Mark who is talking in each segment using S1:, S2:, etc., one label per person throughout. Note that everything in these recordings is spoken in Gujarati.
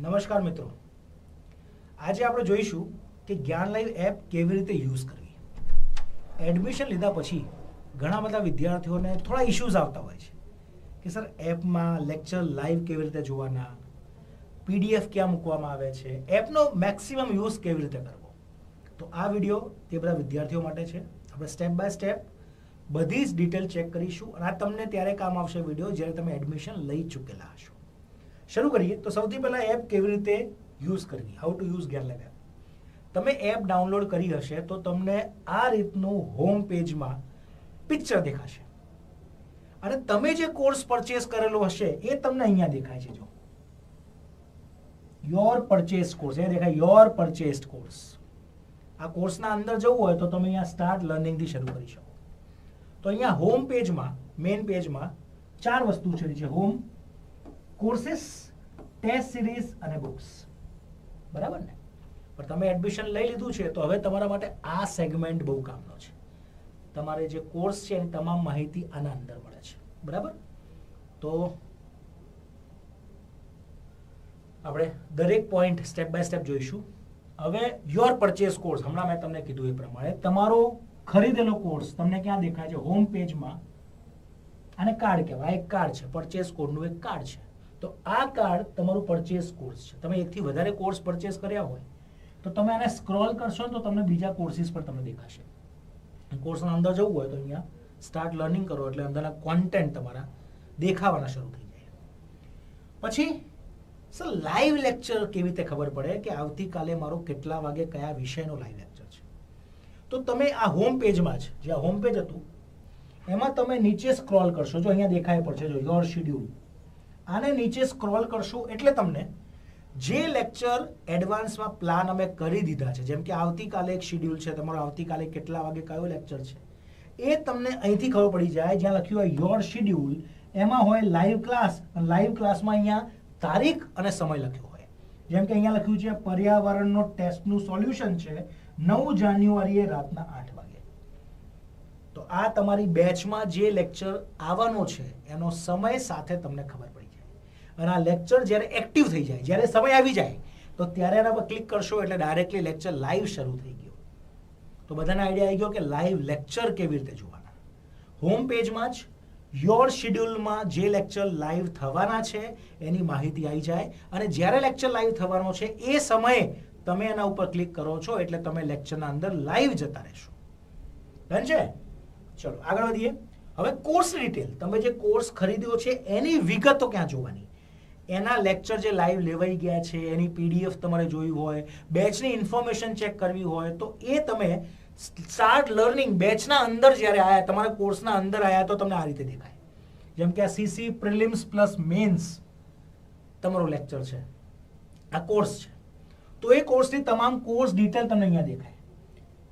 S1: નમસ્કાર મિત્રો, આજે આપણે જોઈશું કે જ્ઞાન લાઈવ એપ કેવી રીતે યુઝ કરવી. એડમિશન લીધા પછી ઘણા બધા વિદ્યાર્થીઓને થોડા ઇશ્યુઝ આવતા હોય છે કે સર એપમાં લેક્ચર લાઈવ કેવી રીતે જોવાના, પીડીએફ ક્યાં મૂકવામાં આવે છે, એપનો મેક્સિમમ યુઝ કેવી રીતે કરવો. તો આ વિડીયો તે બધા વિદ્યાર્થીઓ માટે છે. આપણે સ્ટેપ બાય સ્ટેપ બધી જ ડિટેલ ચેક કરીશું અને આ તમને ત્યારે કામ આવશે વિડીયો જ્યારે તમે એડમિશન લઈ ચૂકેલા હશો. શરૂ કરીએ તો સૌથી પહેલાં એપ કેવી રીતે યુઝ કરવી, હાઉ ટુ યુઝ જ્ઞાન લાઈવ એપ. તમે એપ ડાઉનલોડ કરી હશે તો તમને આ રીતનું હોમ પેજમાં પિક્ચર દેખાશે અને તમે જે કોર્સ પરચેસ કરેલો હશે એ તમને અહીંયા દેખાય છે. જો યોર પરચેસ કોર્સ, એ દેખાય યોર પરચેસ્ડ કોર્સ. આ કોર્સના અંદર જવું હોય તો તમે અહીંયા સ્ટાર્ટ લર્નિંગથી શરૂ કરી શકો. તો અહીંયા હોમ પેજમાં, મેઇન પેજમાં 4 વસ્તુ છે. હોમ, કોર્सेस, ટેસ્ટ સિરીઝ અને બુક્સ. બરાબર ને? પણ તમે એડમિશન લઈ લીધું છે તો હવે તમારા માટે આ સેગમેન્ટ બહુ કામનો છે. તમારે જે કોર્સ છે એની તમામ માહિતી આના અંદર મળે છે. બરાબર? તો આપણે દરેક પોઈન્ટ સ્ટેપ બાય સ્ટેપ જોઈશું. હવે યોર પરચેસ કોર્સ, હમણાં મેં તમને કીધું એ પ્રમાણે તમારો ખરીદેલો કોર્સ તમને ક્યાં દેખાય છે? હોમ પેજમાં. આને કાર્ડ કહેવાય. એક કાર્ડ છે, પરચેસ કોડનું એક કાર્ડ છે. તો આ કાર્ડ તમારું પરચેસ કોર્સ છે. તમે એકથી વધારે કોર્સ પરચેસ કર્યા હોય તો તમે આને સ્ક્રોલ કરશો તો તમને બીજા કોર્સિસ પર તમને દેખાશે. કોર્સના અંદર જવું હોય તો અહીંયા સ્ટાર્ટ લર્નિંગ કરો એટલે અંદરના કોન્ટેન્ટ તમારા દેખાવાના શરૂ થઈ જાય. પછી સર લાઈવ લેક્ચર કેવી રીતે ખબર પડે કે આવતીકાલે મારો કેટલા વાગે કયા વિષયનો લાઈવ લેક્ચર છે? તો તમે આ હોમ પેજમાં જ, જે હોમ પેજ હતું એમાં તમે નીચે સ્ક્રોલ કરશો. જો અહીંયા દેખાય પડશે, જો યોર શેડ્યુલ. આને નીચે સ્ક્રોલ કરશો એટલે તમને જે લેક્ચર એડવાન્સમાં પ્લાન અમે કરી દીધા છે, જેમ કે આવતીકાલે એક શેડ્યુલ છે તમારો, આવતીકાલે કેટલા વાગે કયો લેક્ચર છે એ તમને અહીંથી ખબર પડી જાય. જ્યાં લખ્યું હોય યોર શેડ્યુલ એમાં હોય લાઈવ ક્લાસ. લાઈવ ક્લાસમાં અહીંયા તારીખ અને સમય લખ્યો હોય. જેમ કે અહીંયા લખ્યું છે પર્યાવરણનો ટેસ્ટનું સોલ્યુશન છે 9 જાન્યુઆરીએ રાતના 8 વાગે. તો આ તમારી બેચમાં જે લેક્ચર આવવાનો છે એનો સમય સાથે તમને ખબર પડી જાય. અને આ લેક્ચર જ્યારે એક્ટિવ થઈ જાય, જ્યારે સમય આવી જાય તો ત્યારે એના પર ક્લિક કરશો એટલે ડાયરેક્ટલી લેક્ચર લાઈવ શરૂ થઈ ગયો. તો બધાને આઈડિયા આવી ગયો કે લાઈવ લેક્ચર કેવી રીતે જોવાના. હોમ પેજમાં જ યોર શેડ્યુલમાં જે લેક્ચર લાઈવ થવાના છે એની માહિતી આવી જાય અને જ્યારે લેક્ચર લાઈવ થવાનો છે એ સમયે તમે એના ઉપર ક્લિક કરો છો એટલે તમે લેક્ચરના અંદર લાઈવ જતા રહેશો. ડન છે? ચલો આગળ વધીએ. હવે કોર્સ ડિટેલ, તમે જે કોર્સ ખરીદ્યો છે એની વિગતો ક્યાં જોવાની? એના લેક્ચર જે લાઈવ લેવાઈ ગયા છે એની પીડીએફ તમારે જોઈ હોય, બેચની ઇન્ફોર્મેશન ચેક કરવી હોય તો એ તમે સ્ટાર્ટ લર્નિંગ બેચના અંદર જ્યારે આવ્યા, તમારા કોર્સના અંદર આવ્યા તો તમને આ રીતે દેખાય. જેમ કે આ સીસી પ્રિલિમ્સ પ્લસ મેન્સ તમારો લેક્ચર છે, આ કોર્સ છે. તો એ કોર્સની તમામ કોર્સ ડિટેલ તમને અહીંયા દેખાય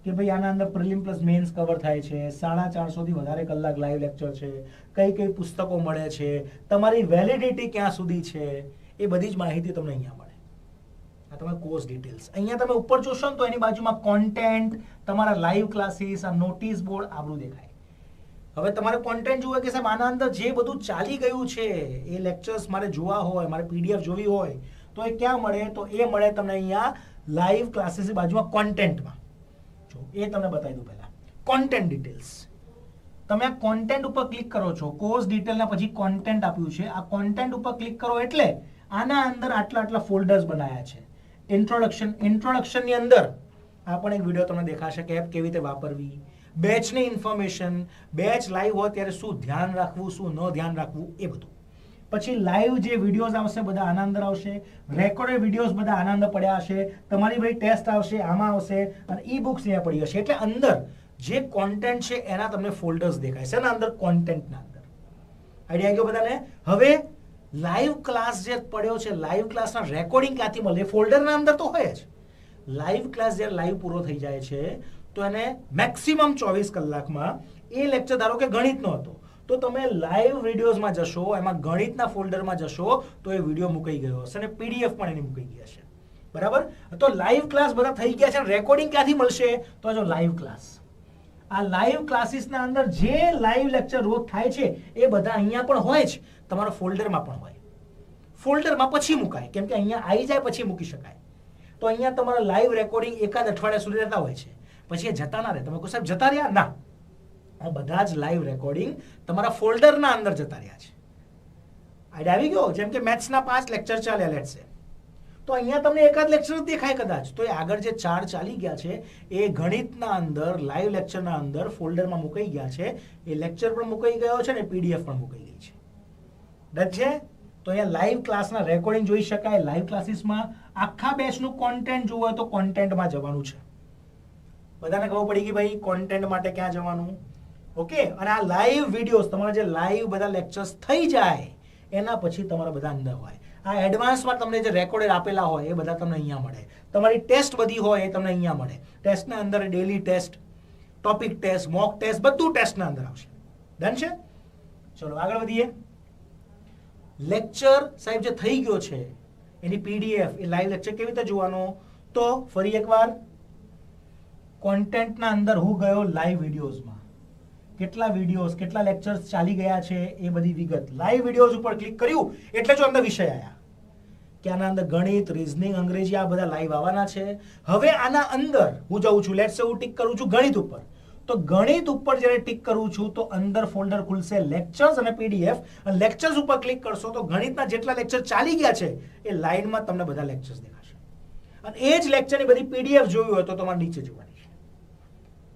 S1: કે ભાઈ આના અંદર પ્રિલિમ પ્લસ મેન્સ કવર થાય છે, 450 થી વધારે કલાક લાઈવ લેક્ચર છે, કઈ કઈ પુસ્તકો મળે છે, તમારી વેલિડિટી ક્યાં સુધી છે, એ બધી જ માહિતી તમને અહીંયા મળે. આ તમારા કોર્સ ડિટેલ્સ. અહીંયા તમે ઉપર જોશો ને તો એની બાજુમાં કોન્ટેન્ટ, તમારા લાઈવ ક્લાસીસ, આ નોટિસ બોર્ડ આ બધું દેખાય. હવે તમારે કોન્ટેન્ટ જોવે કે સાહેબ આના અંદર જે બધું ચાલી ગયું છે એ લેક્ચર્સ મારે જોવા હોય, મારે પીડીએફ જોવી હોય તો એ ક્યાં મળે? તો એ મળે તમને અહીંયા લાઈવ ક્લાસીસની બાજુમાં કોન્ટેન્ટમાં. એ તમને બતાવી દઉં પહેલા. Content details. તમે આ કોન્ટેન્ટ ઉપર ક્લિક કરો છો, કોર્સ ડિટેલના પછી કોન્ટેન્ટ આપ્યું છે. આ કોન્ટેન્ટ ઉપર ક્લિક કરો એટલે આના અંદર આટલા ફોલ્ડર્સ બનાવ્યા છે. ઇન્ટ્રોડક્શનની અંદર આ પણ એક વિડીયો તમને દેખાશે કે એપ કેવી રીતે વાપરવી, બેચની ઇન્ફોર્મેશન, બેચ લાઈવ હોય ત્યારે શું ધ્યાન રાખવું, શું ન ધ્યાન રાખવું, એ બધું. પછી લાઈવ જે વિડીયોઝ આવશે બધા આના અંદર આવશે, રેકોર્ડેડ વિડીયોઝ બધા આના અંદર પડ્યા હશે, તમારી ભાઈ ટેસ્ટ આવશે આમાં આવશે અને ઈ બુક્સ અહીંયા પડી હશે. એટલે અંદર જે કોન્ટેન્ટ છે એના તમને ફોલ્ડર્સ દેખાય છે એના અંદર, કોન્ટેન્ટના અંદર. આઈડિયા ગયો બધાને? હવે લાઈવ ક્લાસ જે પડ્યો છે, લાઈવ ક્લાસના રેકોર્ડિંગ ક્યાંથી મળે? ફોલ્ડરના અંદર તો હોય જ. લાઈવ ક્લાસ જ્યારે લાઈવ પૂરો થઈ જાય છે તો એને મેક્સિમમ 24 કલાકમાં એ લેક્ચર, ધારો કે ગણિતનો હતો તો તમે લાઈવ વિડીયોઝમાં જશો, એમાં ગણિતના ફોલ્ડરમાં જશો તો એ વિડીયો મુકાઈ ગયો હશે અને પીડીએફ પણ એની મુકાઈ ગઈ હશે. બરાબર? તો લાઈવ ક્લાસ બધા થઈ ગયા છે. રેકોર્ડિંગ ક્યાંથી મળશે? તો જો લાઈવ ક્લાસ. આ લાઈવ ક્લાસીસના અંદર જે લાઈવ લેક્ચર રોજ થાય છે એ બધા અહીંયા પણ હોય જ, તમારા ફોલ્ડરમાં પણ હોય. ફોલ્ડરમાં પછી મુકાય, કેમ કે અહીંયા આવી જાય પછી મૂકી શકાય. તો અહીંયા તમારા લાઈવ રેકોર્ડિંગ એકાદ અઠવાડિયા સુધી રહેતા હોય છે, પછી એ જતા ના રહે. તમે કહો સાહેબ જતા રહ્યા, ના, આ બધા જ લાઈવ રેકોર્ડિંગ તમારા ફોલ્ડરના અંદર જતા રહ્યા છે. આઈડિયા આવી ગયો? જેમ કે મેથ્સના 5 લેક્ચર ચાલ્યા લેટ્સ સે, તો અહીંયા તમને એકાદ લેક્ચર દેખાય કદાચ, તો એ આગળ જે 4 ચાલી ગયા છે એ ગણિતના અંદર લાઈવ લેક્ચરના અંદર ફોલ્ડરમાં મુકાઈ ગયા છે. એ લેક્ચર પણ મુકાઈ ગયો છે ને પીડીએફ પણ મુકાઈ ગઈ છે. ડન છે? તો અહીંયા લાઈવ ક્લાસના રેકોર્ડિંગ જોઈ શકાય. લાઈવ ક્લાસીસમાં આખા બેચનું કોન્ટેન્ટ જોવું હોય તો કોન્ટેન્ટમાં જવાનું છે. બધાને ખબર પડી ગઈ ભાઈ કોન્ટેન્ટ માટે ક્યાં જવાનું? ઓકે. અને આ લાઈવ વિડીયોઝ તમારા જે લાઈવ બધા લેક્ચર્સ થઈ જાય એના પછી તમારા બધા અંદર હોય. આ એડવાન્સમાં તમને જે રેકોર્ડેડ આપેલા હોય એ બધા તમને અહીંયા મળે. તમારી ટેસ્ટ બધી હોય એ તમને અહીંયા મળે. ટેસ્ટના અંદર daily test, topic test, mock test, બધું ટેસ્ટના અંદર આવશે. ડન છે? ચલો આગળ વધીએ. લેક્ચર સાહેબ જે થઈ ગયો છે એની પીડીએફ, એ લાઈવ લેક્ચર કેવી રીતે જોવાનો? તો ફરી એકવાર કોન્ટેન્ટના અંદર હું ગયો લાઈવ વિડીયોઝમાં. કેટલા વિડીયોઝ, કેટલા લેક્ચર્સ ચાલી ગયા છે એ બધી વિગત. લાઈવ વિડીયોઝ ઉપર ક્લિક કર્યું એટલે જો અંદર વિષય આવ્યા કે આના અંદર ગણિત, રીઝનિંગ, અંગ્રેજી આ બધા લાઈવ આવવાના છે. હવે આના અંદર હું જાઉં છું, લેટ્સ સે હું ટિક કરું છું ગણિત ઉપર, તો ગણિત ઉપર જ્યારે ટિક કરું છું તો અંદર ફોલ્ડર ખુલશે લેક્ચર્સ અને પીડીએફ. અને લેક્ચર્સ ઉપર ક્લિક કરશો તો ગણિતના જેટલા લેક્ચર ચાલી ગયા છે એ લાઈનમાં તમને બધા લેક્ચર્સ દેખાશે. અને એ જ લેક્ચરની બધી પીડીએફ જોવી હોય તો તમારે નીચે જોવાની છે.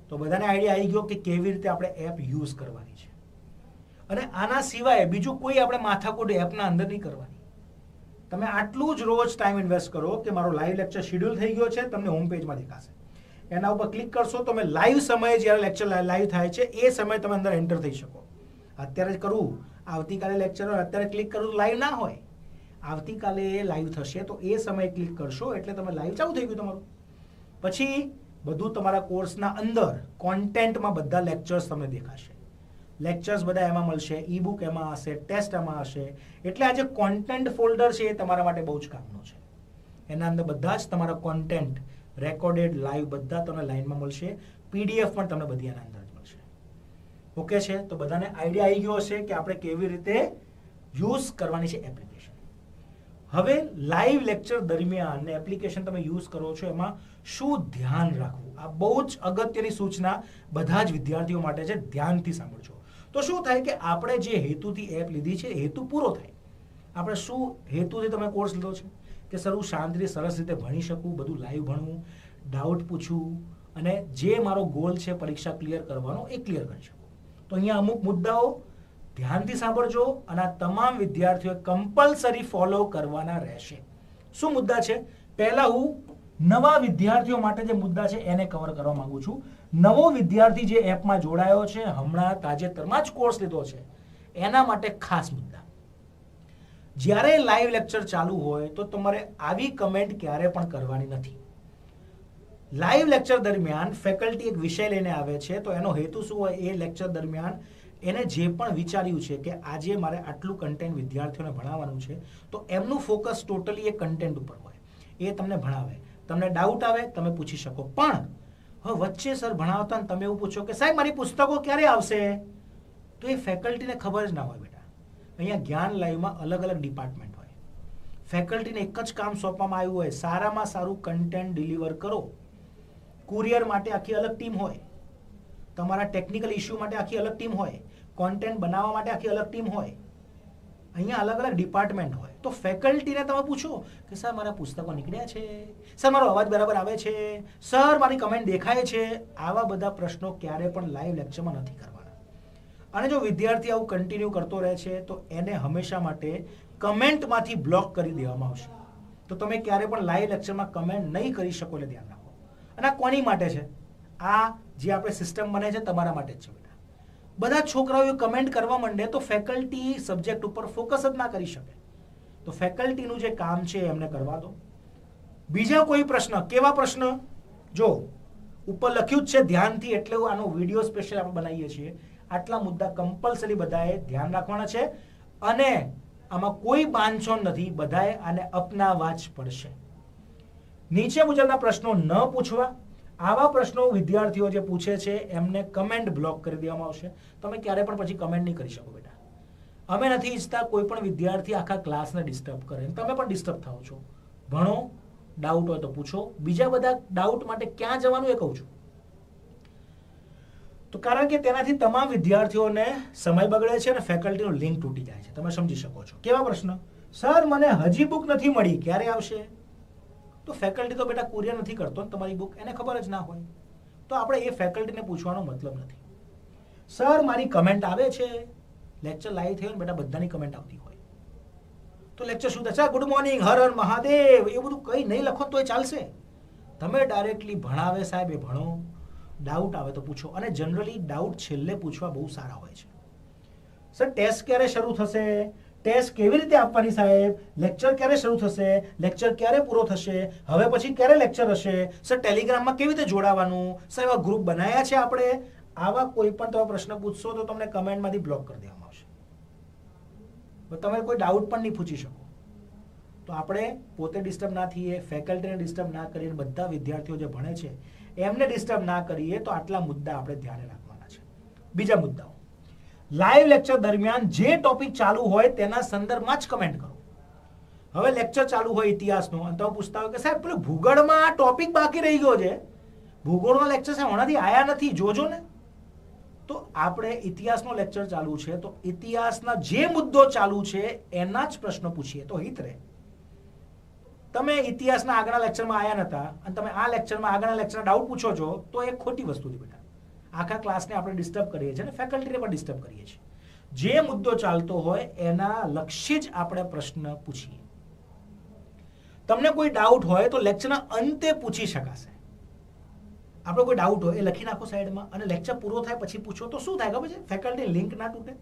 S1: તો બધાને આઈડિયા આવી ગયો કે કેવી રીતે આપણે એપ યુઝ કરવાની છે. અને આના સિવાય બીજું કોઈ આપણે માથાકૂટ એપના અંદર નહીં કરવાની. તમે આટલું જ રોજ ટાઈમ ઇન્વેસ્ટ કરો કે મારો લાઈવ લેક્ચર શેડ્યુલ થઈ ગયો છે, તમને હોમ પેજમાં દેખાશે. એના ઉપર ક્લિક કરશો તો તમે લાઈવ સમયે જ્યારે લેક્ચર લાઈવ થાય છે એ સમયે તમે અંદર એન્ટર થઈ શકો. અત્યારે જ કરું, આવતીકાલે લેક્ચર હોય, અત્યારે ક્લિક કરું તો લાઈવ ના હોય. આવતીકાલે લાઈવ થશે તો એ સમયે ક્લિક કરશો એટલે તમે લાઈવ ચાલુ થઈ ગયું તમારું. પછી બધું તમારા કોર્સના અંદર કોન્ટેન્ટમાં બધા લેક્ચર્સ તમને દેખાશે. લેક્ચર્સ બધા એમાં મળશે, ઈ બુક એમાં હશે, ટેસ્ટ એમાં હશે. એટલે આ જે કોન્ટેન્ટ ફોલ્ડર છે એ તમારા માટે બહુ જ કામનું છે. એના અંદર બધા જ તમારા કોન્ટેન્ટ રેકોર્ડેડ લાઈવ બધા તમને લાઈનમાં મળશે. પીડીએફ પણ તમને બધી એના અંદર જ મળશે. ઓકે છે? તો બધાને આઈડિયા આવી ગયો હશે કે આપણે કેવી રીતે યુઝ કરવાની છે એપ્લિકેશન. હવે લાઈવ લેક્ચર દરમિયાન એપ્લિકેશન તમે યુઝ કરો છો એમાં શું ધ્યાન રાખવું, આ બહુ જ અગત્યની સૂચના બધા જ વિદ્યાર્થીઓ માટે છે. ધ્યાનથી સાંભળજો. તો શું થાય કે આપણે જે હેતુથી એપ લીધી છે હેતુ પૂરો થાય. આપણે શું હેતુથી તમે કોર્સ લીધો છે કે સર હું શાંતિથી સરસ રીતે ભણી શકું, બધું લાઈવ ભણવું, ડાઉટ પૂછવું અને જે મારો ગોલ છે પરીક્ષા ક્લિયર કરવાનો એ ક્લિયર કરી શકું. તો અહીંયા અમુક મુદ્દાઓ ધ્યાનથી સાંભળજો અને આ તમામ વિદ્યાર્થીઓએ કમ્પલસરી ફોલો કરવાના રહેશે. શું મુદ્દા છે? પહેલા હું નવા વિદ્યાર્થીઓ માટે જે મુદ્દા છે એને કવર કરવા માંગુ છું. નવો વિદ્યાર્થી જે એપમાં જોડાયો છે, હમણાં તાજેતરમાં જ કોર્સ લીધો છે, એના માટે ખાસ મુદ્દા. જ્યારે લાઈવ લેક્ચર ચાલુ હોય તો તમારે આવી કમેન્ટ ક્યારે પણ કરવાની નથી. લાઈવ લેક્ચર દરમિયાન ફેકલ્ટી એક વિષય લઈને આવે છે તો એનો હેતુ શું હોય? એ લેક્ચર દરમિયાન એને જે પણ વિચાર્યું છે કે આજે મારે આટલું કન્ટેન્ટ વિદ્યાર્થીઓને ભણાવવાનું છે તો એમનું ફોકસ ટોટલી એ કન્ટેન્ટ ઉપર હોય. એ તમને ભણાવે, તમને ડાઉટ આવે તમે પૂછી શકો. પણ હવે વચ્ચે સર ભણાવતા ને તમે એવું પૂછો કે સાહેબ મારી પુસ્તકો ક્યારે આવશે, તો એ ફેકલ્ટીને ખબર જ ના હોય. બેટા અહીંયા જ્ઞાન લાઈવમાં અલગ અલગ ડિપાર્ટમેન્ટ હોય. ફેકલ્ટીને એક જ કામ સોંપવામાં આવ્યું હોય, સારામાં સારું કન્ટેન્ટ ડિલિવર કરો. કુરિયર માટે આખી અલગ ટીમ હોય, તમારા ટેકનિકલ ઇશ્યુ માટે આખી અલગ ટીમ હોય, કોન્ટેન્ટ બનાવવા માટે આખી અલગ ટીમ હોય. અહીંયા અલગ અલગ ડિપાર્ટમેન્ટ હોય. તો ફેકલ્ટીને તમે પૂછો કે સર મારા પુસ્તકો નીકળ્યા છે, સર મારો અવાજ બરાબર આવે છે, સર મારી કમેન્ટ દેખાય છે. આવા બધા પ્રશ્નો ક્યારે પણ લાઈવ લેક્ચરમાં નથી કરવાના. અને જો વિદ્યાર્થી આવું કન્ટિન્યુ કરતો રહે છે તો એને હંમેશા માટે કમેન્ટમાંથી બ્લોક કરી દેવામાં આવશે. તો તમે ક્યારે પણ લાઈવ લેક્ચરમાં કમેન્ટ નહીં કરી શકો એટલે ધ્યાન રાખો. અને આ કોની માટે છે? આ જે આપણે સિસ્ટમ બને છે તમારા માટે જ છે. બેટા બધા છોકરાઓ કમેન્ટ કરવા માંડે તો ફેકલ્ટી સબ્જેક્ટ ઉપર ફોકસ જ ના કરી શકે. તો ફેકલ્ટીનું જે કામ છે એમને કરવા દો. બીજા કોઈ પ્રશ્ન? કેવા પ્રશ્ન? જો ઉપર લખ્યું જ છે ધ્યાનથી, એટલે આનો વિડીયો સ્પેશિયલ આપણે બનાવીએ છીએ. આટલા મુદ્દા કમ્પલસરી બધાએ ધ્યાન રાખવાના છે અને આમાં કોઈ બાંધછોડ નથી. બધાએ આને અપનાવવા જ પડશે. નીચે મુજબના પ્રશ્નો ન પૂછવા. આવા પ્રશ્નો વિદ્યાર્થીઓ જે પૂછે છે એમને કમેન્ટ બ્લોક કરી દેવામાં આવશે. તમે ક્યારે પણ પછી કમેન્ટ નહીં કરી શકો બેટા. અમે નથી ઈચ્છતા કોઈ પણ વિદ્યાર્થી આખા ક્લાસને ડિસ્ટર્બ કરે. તમે પણ ડિસ્ટર્બ થાઓ છો. ભણો, ડાઉટ હોય તો પૂછો. બીજા બધા ડાઉટ માટે ક્યાં જવાનું એ કહું છું. તો કારણ કે તેનાથી તમામ વિદ્યાર્થીઓને સમય બગડે છે અને ફેકલ્ટીનો લિંક તૂટી જાય છે. તમે સમજી શકો છો. કેવા પ્રશ્ન? સર મને હજી બુક નથી મળી, ક્યારે આવશે? તો ફેકલ્ટી તો બેટા કુરિયર નથી કરતો ને તમારી બુક, એને ખબર જ ના હોય. તો આપણે એ ફેકલ્ટીને પૂછવાનો મતલબ નથી. સર મારી કમેન્ટ આવે છે, લેક્ચર લાઈવ થયો ને બેટા બધાની કમેન્ટ આવતી હોય. તો લેક્ચર શું થશે? ગુડ મોર્નિંગ, હર હર મહાદેવ, એ બધું કંઈ નહીં લખો તો એ ચાલશે. તમે ડાયરેક્ટલી ભણાવે સાહેબ એ ભણો, ડાઉટ આવે તો પૂછો. અને જનરલી ડાઉટ છેલ્લે પૂછવા બહુ સારા હોય છે. સર ટેસ્ટ ક્યારે શરૂ થશે? ટેસ્ટ કેવી રીતે આપવાની સાહેબ? લેક્ચર ક્યારે શરૂ થશે? લેક્ચર ક્યારે પૂરો થશે? હવે પછી ક્યારે લેક્ચર હશે? સર ટેલિગ્રામમાં કેવી રીતે જોડાવાનું? સર એવા ગ્રુપ બનાવ્યા છે આપણે? આવા કોઈ પણ તમે પ્રશ્ન પૂછશો તો તમને કમેન્ટમાંથી બ્લોક કરી દેવામાં આવશે. તમે કોઈ ડાઉટ પણ નહીં પૂછી શકો. તો આપણે પોતે ડિસ્ટર્બ ના થઈએ, ફેકલ્ટીને ડિસ્ટર્બ ના કરીએ, બધા વિદ્યાર્થીઓ જે ભણે છે એમને ડિસ્ટર્બ ના કરીએ. તો આટલા મુદ્દા આપણે ધ્યાને રાખવાના છે. બીજા મુદ્દાઓ, લાઈવ લેક્ચર દરમિયાન જે ટોપિક ચાલુ હોય તેના સંદર્ભમાં જ કમેન્ટ કરો. હવે લેક્ચર ચાલુ હોય ઇતિહાસનો અને તમે પૂછતા હોય કે સાહેબ પેલો ભૂગોળમાં આ ટોપિક બાકી રહી ગયો છે, ભૂગોળનો લેક્ચર સાહેબ હમણાંથી આયા નથી, જોજો ને. તો આપણે ઇતિહાસનો લેક્ચર ચાલુ છે તો ઇતિહાસના જે મુદ્દો ચાલુ છે એના જ પ્રશ્નો પૂછીએ તો હિત રહે. તમે ઇતિહાસના આગળના લેક્ચરમાં આયા નતા અને તમે આ લેક્ચરમાં આગળના લેક્ચરના ડાઉટ પૂછો છો તો એ ખોટી વસ્તુ છે બેટા. આખા ક્લાસને આપણે ડિસ્ટર્બ કરીએ છીએ અને ફેકલ્ટીને પણ ડિસ્ટર્બ કરીએ છીએ. જે મુદ્દો ચાલતો હોય એના લક્ષી જ આપણે પ્રશ્ન પૂછીએ. તમને કોઈ ડાઉટ હોય તો લેક્ચરના અંતે પૂછી શકાશે. આપણો કોઈ ડાઉટ હોય એ લખી નાખો સાઈડમાં અને લેક્ચર પૂરો થાય પછી પૂછો તો શું થાય ખબર છે? ફેકલ્ટી લિંક ના તૂટે,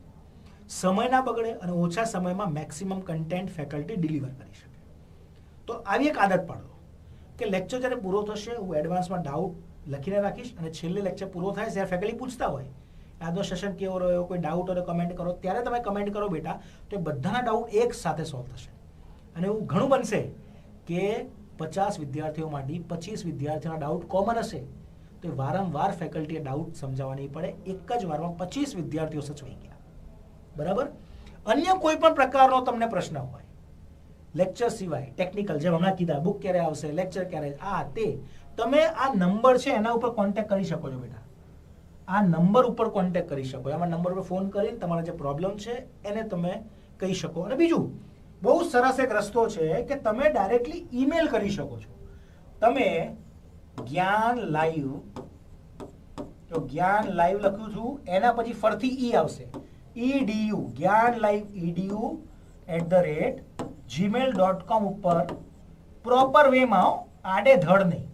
S1: સમય ના બગડે અને ઓછા સમયમાં મેક્સિમમ કન્ટેન્ટ ફેકલ્ટી ડિલિવર કરી શકે. તો આવી એક આદત પાડો કે લેક્ચર જ્યારે પૂરો થશે હું એડવાન્સમાં ડાઉટ લખીને રાખીશ અને છેલ્લે લેક્ચર પૂરો થાય જ્યારે ફેકલ્ટી પૂછતા હોય આજનો સેશન કેવો રહ્યો, કોઈ ડાઉટ હોય કમેન્ટ કરો. ત્યારે તમે કમેન્ટ કરો બેટા તો એ બધાના ડાઉટ એક સાથે સોલ્વ થશે. અને એવું ઘણું બનશે કે 50 વિદ્યાર્થીઓમાંથી 25 વિદ્યાર્થીઓના ડાઉટ કોમન હશે તો વારંવાર ફેકલ્ટીએ ડાઉટ સમજાવવાની પડે. એક જ વારમાં 25 વિદ્યાર્થીઓ સચવાઈ ગયા. બરાબર? અન્ય કોઈ પણ પ્રકારનો તમને પ્રશ્ન હોય લેક્ચર સિવાય, ટેકનિકલ જેમ હમણાં કીધા, બુક ક્યારે આવશે, લેક્ચર ક્યારે, આ તે, તમે આ નંબર છે એના ઉપર કોન્ટેક્ટ કરી શકો છો બેટા. આ નંબર ઉપર કોન્ટેક્ટ કરી શકો. આમાં નંબર ઉપર ફોન કરીને તમારા જે પ્રોબ્લેમ છે એને તમે કહી શકો. અને બીજું બહુ સરસ એક રસ્તો છે કે તમે ડાયરેક્ટલી ઈમેલ કરી શકો છો. તમે જ્ઞાન લાઈવ, તો જ્ઞાન લાઈવ લખ્યું છું એના પછી ફરતી ઈ આવશે, edu, જ્ઞાન લાઈવ edu@gmail.com ઉપર પ્રોપર વેમાં, આડેધડ નહીં,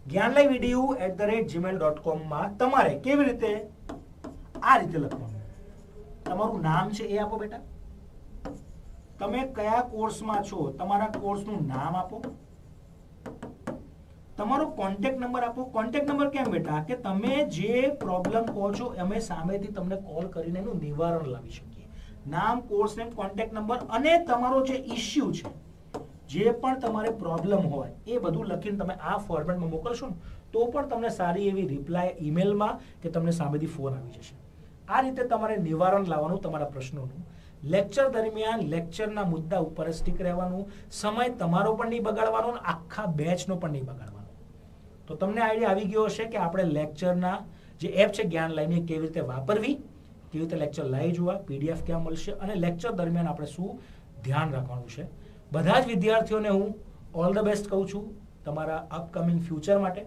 S1: જ્ઞાનલાઈવ edu@gmail.com માં તમારે કેવી રીતે આ રીતે લખવાનું. તમારું નામ છે એ આપો બેટા. તમે કયા કોર્સમાં છો તમારા કોર્સનું નામ આપો. તમારો કોન્ટેક્ટ નંબર આપો. કોન્ટેક્ટ નંબર કેમ બેટા? કે તમે જે પ્રોબ્લેમ કહો છો અમે સામેથી તમને કોલ કરીને એનું નિવારણ લાવી શકીએ. નામ, કોર્સ નેમ, કોન્ટેક્ટ નંબર અને તમારો જે ઇશ્યુ છે, જે પણ તમારે પ્રોબ્લેમ હોય એ બધું લખીને તમે આ ફોર્મેટમાં મોકલશો ને તો પણ તમને સારી એવી રિપ્લાય ઈમેલમાં કે તમને સામેથી ફોન આવી જશે. આ રીતે તમારે નિવારણ લાવવાનું તમારા પ્રશ્નોનું. લેક્ચર દરમિયાન લેક્ચરના મુદ્દા ઉપર સ્ટીક રહેવાનું. સમય તમારો પણ નહીં બગાડવાનો અને આખા બેચનો પણ નહીં બગાડવાનો. તો તમને આઈડિયા આવી ગયો હશે કે આપણે લેક્ચરના જે એપ છે જ્ઞાન લાઈવની કેવી રીતે વાપરવી, કેવી રીતે લેક્ચર લાઈવ જોવા, પીડીએફ ક્યાં મળશે અને લેક્ચર દરમિયાન આપણે શું ધ્યાન રાખવાનું છે. બધા જ વિદ્યાર્થીઓને હું ઓલ ધ બેસ્ટ કહું છું તમારા અપકમિંગ ફ્યુચર માટે.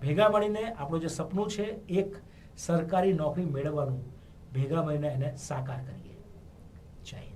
S1: ભેગા મળીને આપણું જે સપનું છે એક સરકારી નોકરી મેળવવાનું, ભેગા મળીને એને સાકાર કરીએ. જય હિન્દ.